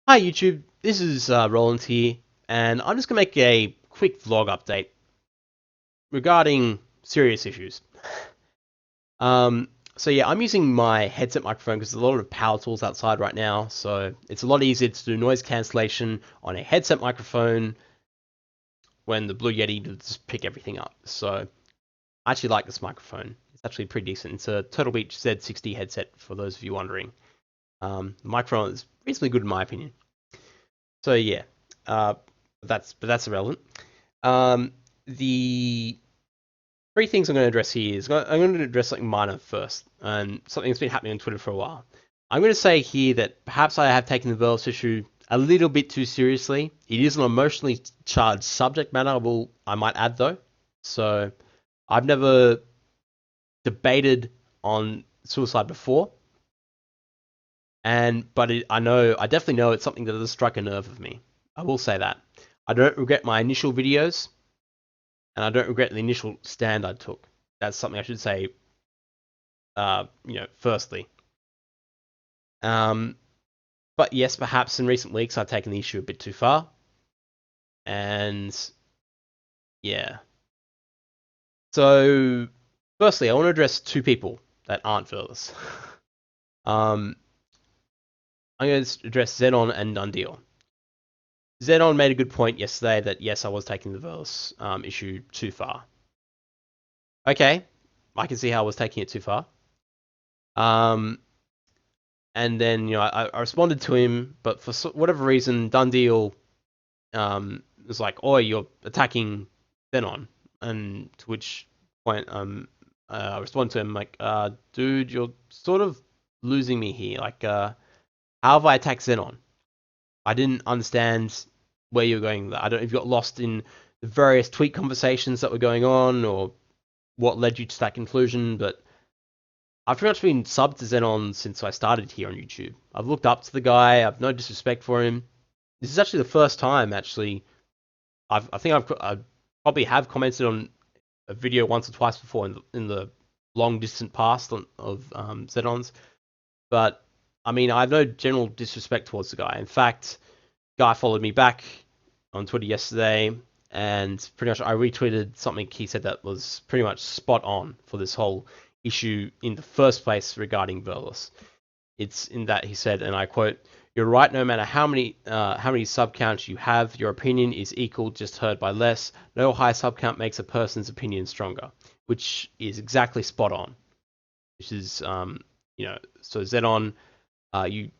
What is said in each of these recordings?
Hi YouTube, this is Roland here, and I'm just going to make a quick vlog update regarding serious issues. Um, so yeah, I'm using my headset microphone because there's a lot of power tools outside right now, so it's a lot easier to do noise cancellation on a headset microphone when the Blue Yeti does just pick everything up. So I actually like this microphone. It's actually pretty decent. It's a Turtle Beach Z60 headset, for those of you wondering. The microphone is reasonably good in my opinion. So yeah, uh, but that's irrelevant. The three things I'm going to address here is I'm going to address something minor first, and something that's been happening on Twitter for a while. I'm going to say here that perhaps I have taken the Verlis issue a little bit too seriously. It is an emotionally charged subject matter, I might add though. So I've never debated on suicide before, but I definitely know it's something that has struck a nerve of me. I will say that. I don't regret my initial videos, and I don't regret the initial stand I took. That's something I should say. Firstly, um, but yes, perhaps in recent weeks I've taken the issue a bit too far, and yeah. So, firstly, I want to address two people that aren't Verlis. I'm going to address Xenon and Dundeal. Xenon made a good point yesterday that yes, I was taking the Verlis issue too far. Okay, I can see how I was taking it too far. And then I responded to him, but for whatever reason, Dundeal was like, "Oh, you're attacking Zenon," and to which point I responded to him like, "Dude, you're sort of losing me here. Like, how have I attacked Zenon? I didn't understand where you're going. I don't know if you got lost in the various tweet conversations that were going on, or what led you to that conclusion, but." I've pretty much been subbed to Xenon since I started here on YouTube. I've looked up to the guy. I've no disrespect for him. This is actually the first time, actually. I probably have commented on a video once or twice before in the long distant past of Xenon's, but I mean, I have no general disrespect towards the guy. In fact, the guy followed me back on Twitter yesterday, and pretty much I retweeted something he said that was pretty much spot on for this whole issue in the first place regarding Verlis. It's in that he said, and I quote, "You're right. No matter how many sub counts you have, your opinion is equal, just heard by less. No high sub count makes a person's opinion stronger," which is exactly spot on. Which is so Zenon, you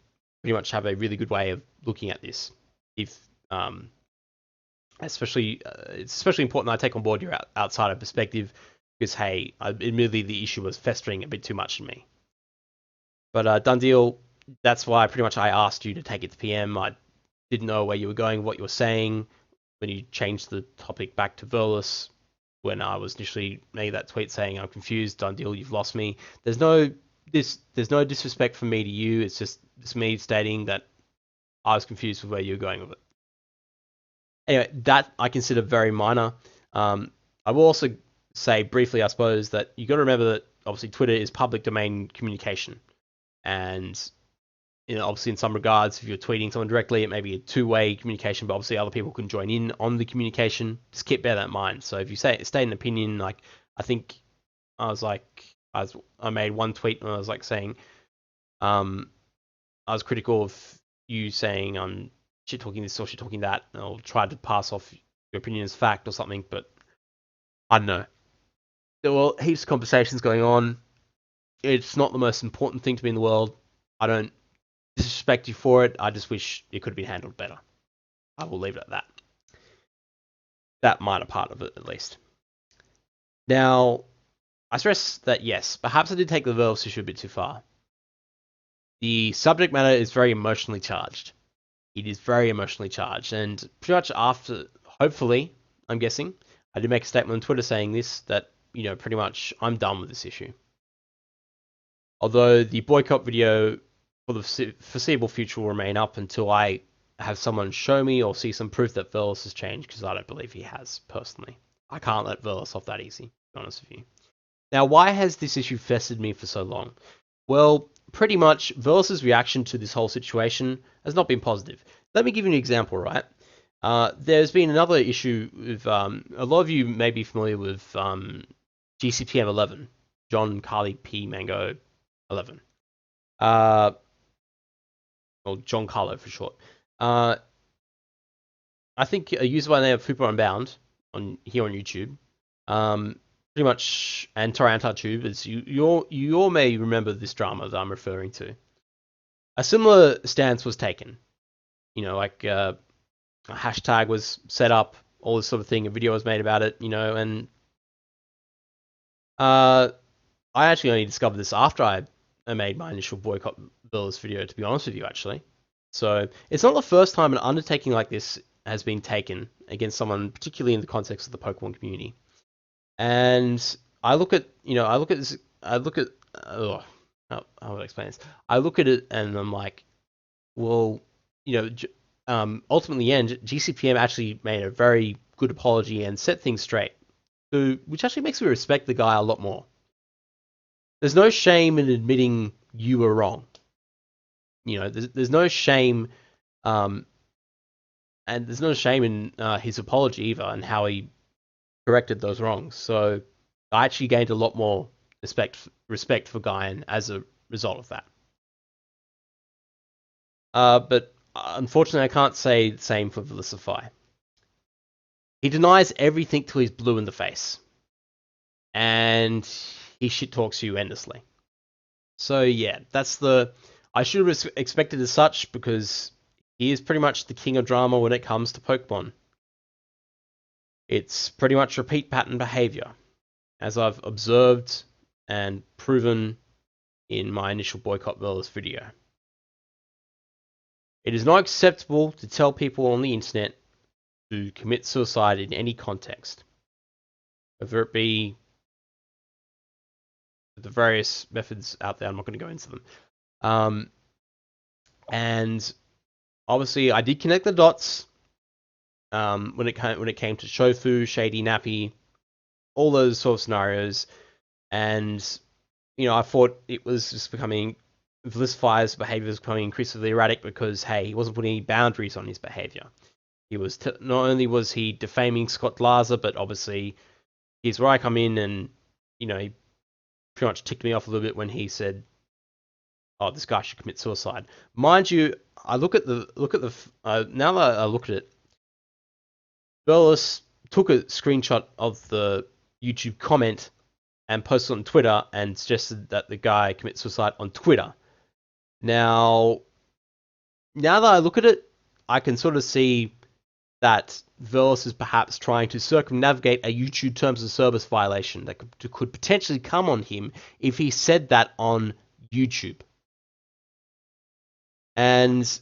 pretty much have a really good way of looking at this. If especially it's especially important that I take on board your outsider perspective, because hey, admittedly the issue was festering a bit too much in me. But done deal. That's why pretty much I asked you to take it to PM. I didn't know where you were going, what you were saying when you changed the topic back to Verlis. When I was initially made that tweet saying I'm confused, done deal, you've lost me. There's no disrespect from me to you. It's me stating that I was confused with where you were going with it. Anyway, that I consider very minor. I will also say briefly, I suppose, that you got to remember that obviously Twitter is public domain communication, and obviously in some regards, if you're tweeting someone directly, it may be a two-way communication, but obviously other people can join in on the communication. Just bear that in mind. So if you state an opinion, like I think I was like, I made one tweet and I was like saying, I was critical of you saying shit talking this or shit talking that, and I'll try to pass off your opinion as fact or something, but I don't know. There were heaps of conversations going on. It's not the most important thing to me in the world. I don't disrespect you for it. I just wish it could have been handled better. I will leave it at that. That minor part of it, at least. Now, I stress that yes, perhaps I did take the Verlis issue a bit too far. The subject matter is very emotionally charged. It is very emotionally charged, and pretty much after, hopefully, I'm guessing, I did make a statement on Twitter saying this, that, pretty much I'm done with this issue. Although the boycott video for the foreseeable future will remain up until I have someone show me or see some proof that Verlis has changed, because I don't believe he has, personally. I can't let Verlis off that easy, to be honest with you. Now, why has this issue festered me for so long? Well, pretty much Verlis's reaction to this whole situation has not been positive. Let me give you an example, right? There's been another issue with a lot of you may be familiar with GCPM 11, John Carly P Mango 11, or John Carlo for short. I think a user by the name of Fupa Unbound on here on YouTube, pretty much, and Tube, as you all may remember this drama that I'm referring to. A similar stance was taken. Like a hashtag was set up, all this sort of thing. A video was made about it, and I actually only discovered this after I made my initial boycott Verlis video, to be honest with you, actually. So it's not the first time an undertaking like this has been taken against someone, particularly in the context of the Pokemon community. And I look at this, how would I explain this? I look at it and I'm like, well, ultimately, in the end, GCPM actually made a very good apology and set things straight, which actually makes me respect the guy a lot more. There's no shame in admitting you were wrong. There's no shame, and there's no shame in his apology either, and how he corrected those wrongs. So I actually gained a lot more respect for Guyan as a result of that. But unfortunately, I can't say the same for Verlisify. He denies everything till he's blue in the face, and he shit talks you endlessly. So yeah, I should have expected as such, because he is pretty much the king of drama when it comes to Pokemon. It's pretty much repeat pattern behavior, as I've observed and proven in my initial boycott Verlis video. It is not acceptable to tell people on the internet to commit suicide in any context, whether it be the various methods out there. I'm not going to go into them. And obviously, I did connect the dots when it came to Shofu, Shady Nappy, all those sort of scenarios, and I thought it was just becoming Verlisify's behavior was becoming increasingly erratic because, hey, he wasn't putting any boundaries on his behavior. He was not only was he defaming Scott Glaser, but obviously here's where I come in, and he pretty much ticked me off a little bit when he said, "Oh, this guy should commit suicide." Mind you, I look at the now that I look at it, Verlis took a screenshot of the YouTube comment and posted on Twitter and suggested that the guy commit suicide on Twitter. Now that I look at it, I can sort of see that Verlis is perhaps trying to circumnavigate a YouTube terms of service violation that could potentially come on him if he said that on YouTube. And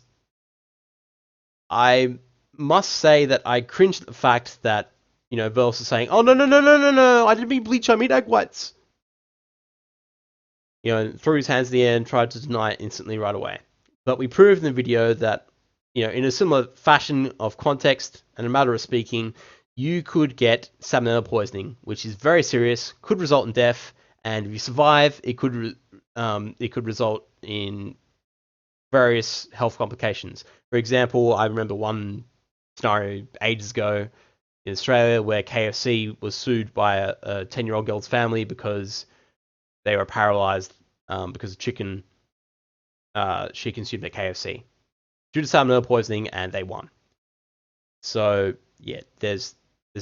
I must say that I cringe at the fact that, Verlis is saying, "Oh, no, I didn't mean bleach, I mean egg whites." Threw his hands in the air and tried to deny it instantly right away. But we proved in the video that, in a similar fashion of context and a matter of speaking, you could get salmonella poisoning, which is very serious, could result in death, and if you survive, it could result in various health complications. For example, I remember one scenario ages ago in Australia where KFC was sued by a 10-year-old girl's family because they were paralyzed because of chicken she consumed at KFC due to salmonella poisoning, and they won. So yeah, there's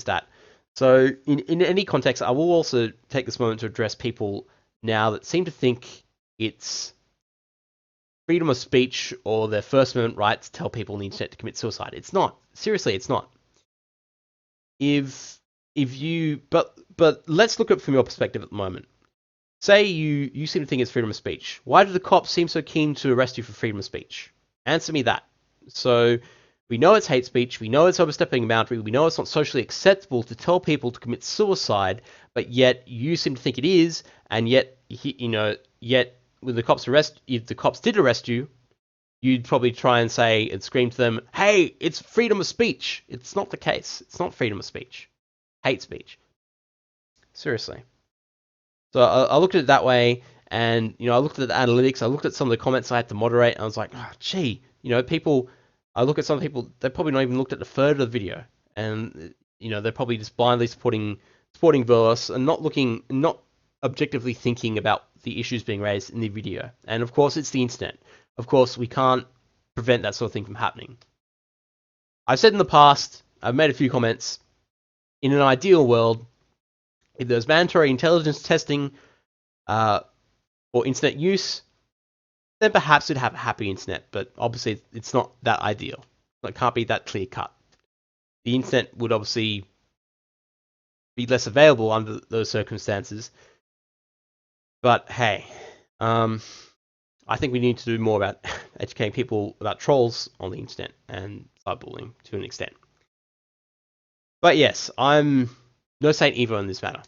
that. So in any context, I will also take this moment to address people now that seem to think it's freedom of speech or their First Amendment right to tell people on the internet to commit suicide. It's not. Seriously, it's not. But let's look at it from your perspective at the moment. Say you seem to think it's freedom of speech. Why do the cops seem so keen to arrest you for freedom of speech? Answer me that. So we know it's hate speech. We know it's overstepping a boundary. We know it's not socially acceptable to tell people to commit suicide, but yet you seem to think it is, and yet when the cops if the cops did arrest you, you'd probably try and say and scream to them, "Hey, it's freedom of speech." It's not the case. It's not freedom of speech. Hate speech. Seriously. So I looked at it that way, And, I looked at the analytics, I looked at some of the comments I had to moderate, and I was like, oh, gee, people, I look at some people, they probably not even looked at the third of the video. And, they're probably just blindly supporting Verlis and not objectively thinking about the issues being raised in the video. And of course, it's the internet. Of course, we can't prevent that sort of thing from happening. I've said in the past, I've made a few comments, in an ideal world, if there's mandatory intelligence testing for internet use, then perhaps we'd have a happy internet, but obviously it's not that ideal. It can't be that clear cut. The internet would obviously be less available under those circumstances. But hey, I think we need to do more about educating people about trolls on the internet and cyberbullying to an extent. But yes, I'm no saint either in this matter.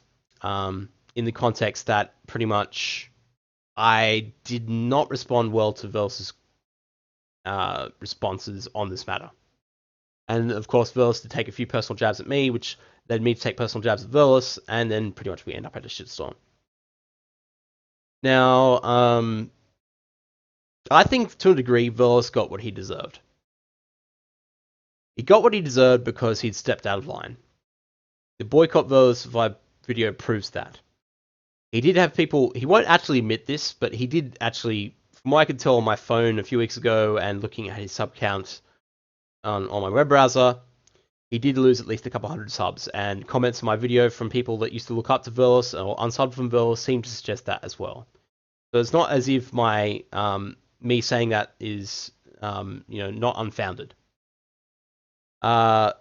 In the context that pretty much I did not respond well to Verlis's responses on this matter. And of course, Verlis did take a few personal jabs at me, which led me to take personal jabs at Verlis, and then pretty much we end up at a shitstorm. Now, I think to a degree, Verlis got what he deserved. He got what he deserved because he'd stepped out of line. The boycott Verlisify video proves that. He did have people, he won't actually admit this, but he did actually, from what I could tell on my phone a few weeks ago and looking at his sub count on my web browser, he did lose at least a couple hundred subs, and comments on my video from people that used to look up to Verlis or unsubbed from Verlis seem to suggest that as well. So it's not as if my me saying that is not unfounded. And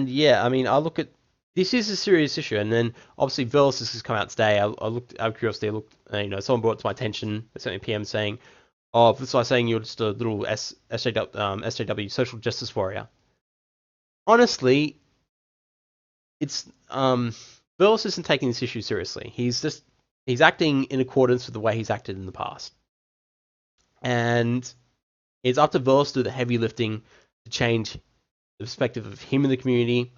yeah, I mean, I look at this is a serious issue, and then obviously Verlis has come out today. I looked out of curiosity. I looked, someone brought it to my attention. They sent me a PM saying, "Oh, this is saying you're just a little SJW social justice warrior." Honestly, it's Verlis isn't taking this issue seriously. He's acting in accordance with the way he's acted in the past, and it's up to Verlis to do the heavy lifting to change the perspective of him in the community.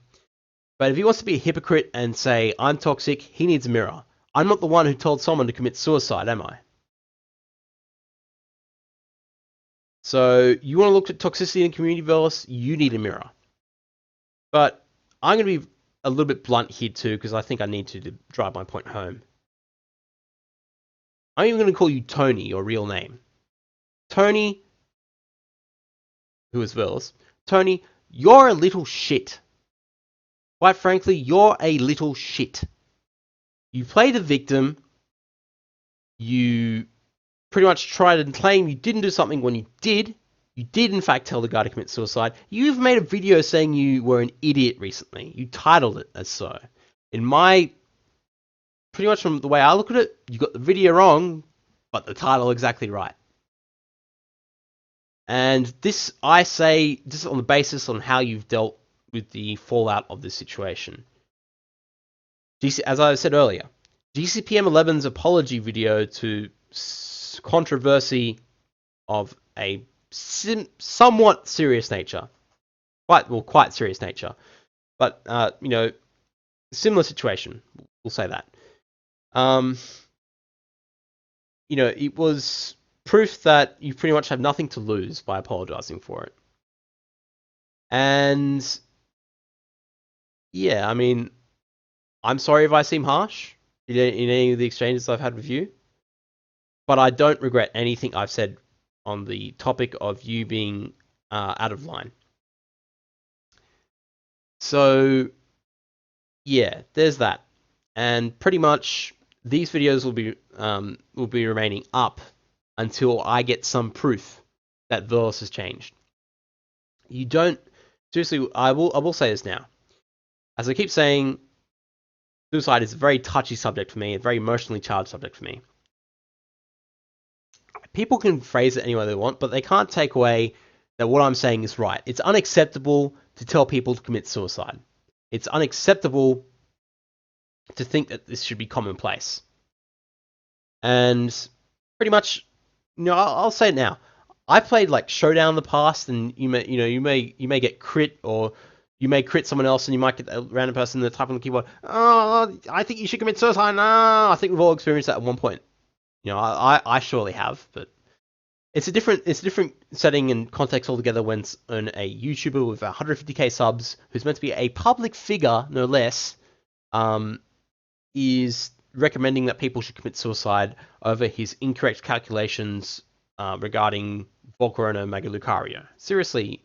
But if he wants to be a hypocrite and say, I'm toxic, he needs a mirror. I'm not the one who told someone to commit suicide, am I? So you want to look at toxicity in the community, Verlis, you need a mirror. But I'm going to be a little bit blunt here too, because I think I need to drive my point home. I'm even going to call you Tony, your real name. Tony, who is Verlis, Tony, you're a little shit. Quite frankly, you're a little shit. You play the victim. You pretty much try to claim you didn't do something when you did. You did, in fact, tell the guy to commit suicide. You've made a video saying you were an idiot recently. You titled it as so. Pretty much from the way I look at it, you got the video wrong, but the title exactly right. And this, I say, just on the basis on how you've dealt with the fallout of this situation. As I said earlier, GCPM 11's apology video to controversy of a somewhat serious nature, quite serious nature, but similar situation. We'll say that. It was proof that you pretty much have nothing to lose by apologizing for it. And yeah, I mean, I'm sorry if I seem harsh in any of the exchanges I've had with you, but I don't regret anything I've said on the topic of you being out of line. So yeah, there's that, and pretty much these videos will be remaining up until I get some proof that Verlis has changed. You don't seriously. I will say this now. As I keep saying, suicide is a very touchy subject for me, a very emotionally charged subject for me. People can phrase it any way they want, but they can't take away that what I'm saying is right. It's unacceptable to tell people to commit suicide. It's unacceptable to think that this should be commonplace. And pretty much, I'll say it now. I've played like Showdown in the past, and you may get crit or You may crit someone else, and you might get a random person that type on the keyboard, "Oh, I think you should commit suicide." No, I think we've all experienced that at one point. I surely have, but it's a different setting and context altogether when a YouTuber with 150k subs, who's meant to be a public figure, no less, um, is recommending that people should commit suicide over his incorrect calculations regarding Volcarona Magalucario. Seriously,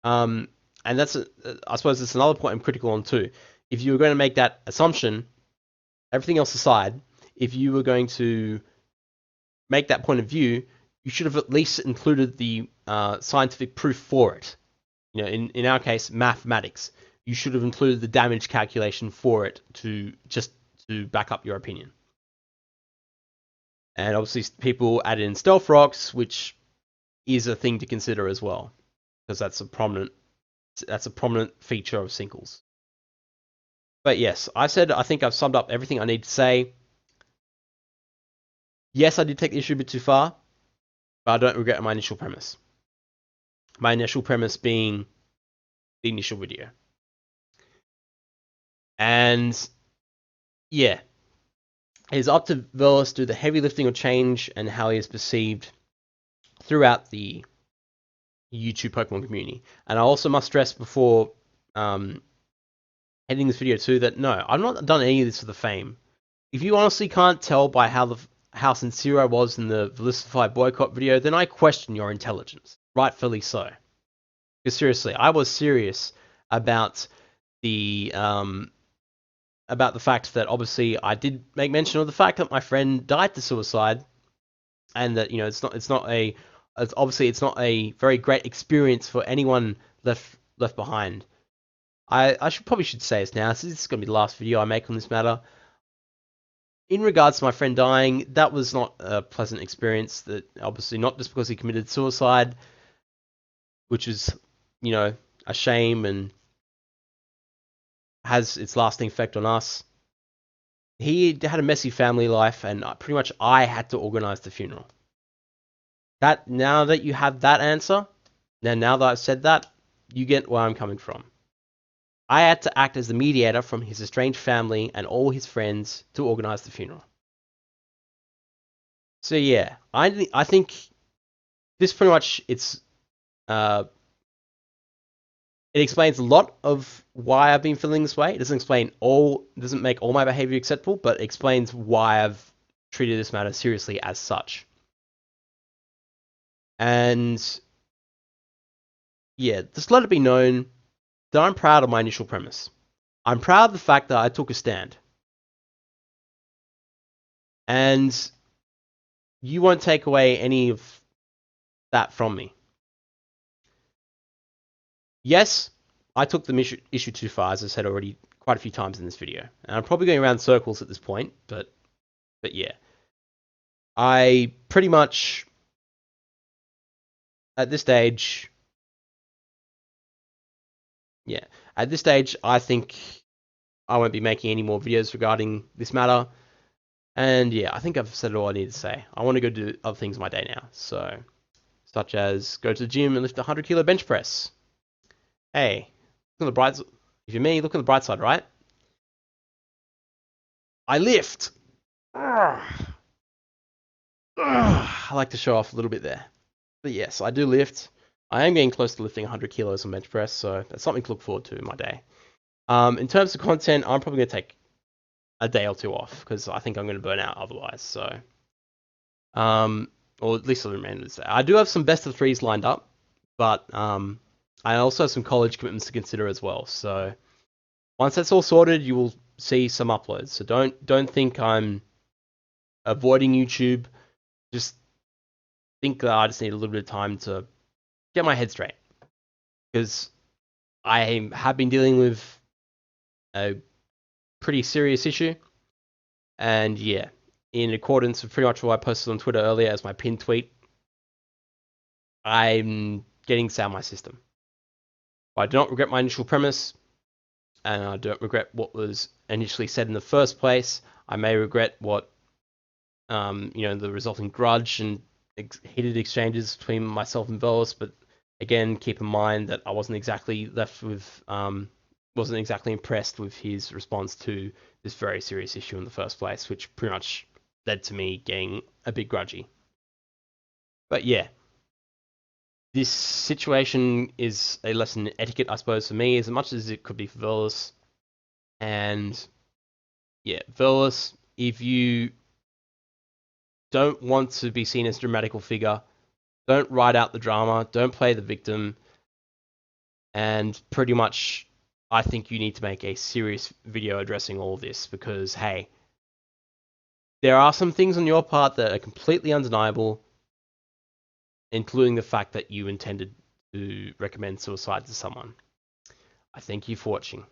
and I suppose it's another point I'm critical on too. If you were going to make that assumption, everything else aside, if you were going to make that point of view, you should have at least included the scientific proof for it. In our case, mathematics. You should have included the damage calculation for it to back up your opinion. And obviously, people added in stealth rocks, which is a thing to consider as well, because that's a prominent feature of Sinkles. But yes, I think I've summed up everything I need to say. Yes, I did take the issue a bit too far, but I don't regret my initial premise. My initial premise being the initial video. And yeah, it's up to Verlis to do the heavy lifting of change and how he is perceived throughout the YouTube Pokemon community. And I also must stress before ending this video too that no, I've not done any of this for the fame. If you honestly can't tell by how sincere I was in the Verlisify boycott video, then I question your intelligence. Rightfully so. Because seriously, I was serious about the fact that obviously I did make mention of the fact that my friend died to suicide, and that it's not a very great experience for anyone left behind. I probably should say this now. This is going to be the last video I make on this matter. In regards to my friend dying, that was not a pleasant experience. That obviously not just because he committed suicide, which is, a shame and has its lasting effect on us. He had a messy family life, and pretty much I had to organize the funeral. Now that you have that answer, now that I've said that, you get where I'm coming from. I had to act as the mediator from his estranged family and all his friends to organize the funeral. So yeah, I think this pretty much it explains a lot of why I've been feeling this way. It doesn't make all my behavior acceptable, but it explains why I've treated this matter seriously as such. And yeah, just let it be known that I'm proud of my initial premise. I'm proud of the fact that I took a stand. And you won't take away any of that from me. Yes, I took the issue too far, as I said already quite a few times in this video. And I'm probably going around circles at this point, but yeah. I pretty much, at this stage, I think I won't be making any more videos regarding this matter. And yeah, I think I've said all I need to say. I want to go do other things in my day now. So, such as go to the gym and lift a 100 kilo bench press. Hey, look on the bright side. If you're me, look on the bright side, right? I lift. I like to show off a little bit there. But yes, I do lift. I am getting close to lifting 100 kilos on bench press, so that's something to look forward to in my day. In terms of content, I'm probably going to take a day or two off because I think I'm going to burn out otherwise. So, or at least the remainder of this day. I do have some best of threes lined up, but I also have some college commitments to consider as well. So once that's all sorted, you will see some uploads. So don't think I'm avoiding YouTube. Just think that I just need a little bit of time to get my head straight, because I have been dealing with a pretty serious issue, and yeah, in accordance with pretty much what I posted on Twitter earlier as my pinned tweet, I'm getting this out of my system. But I do not regret my initial premise, and I don't regret what was initially said in the first place. I may regret what, the resulting grudge and heated exchanges between myself and Verlis, but Again, keep in mind that I wasn't exactly impressed with his response to this very serious issue in the first place, which pretty much led to me getting a bit grudgy. But yeah, this situation is a lesson in etiquette, I suppose, for me, as much as it could be for Verlis. And yeah, Verlis, if you don't want to be seen as a dramatical figure, don't write out the drama, don't play the victim, and pretty much I think you need to make a serious video addressing all of this because, hey, there are some things on your part that are completely undeniable, including the fact that you intended to recommend suicide to someone. I thank you for watching.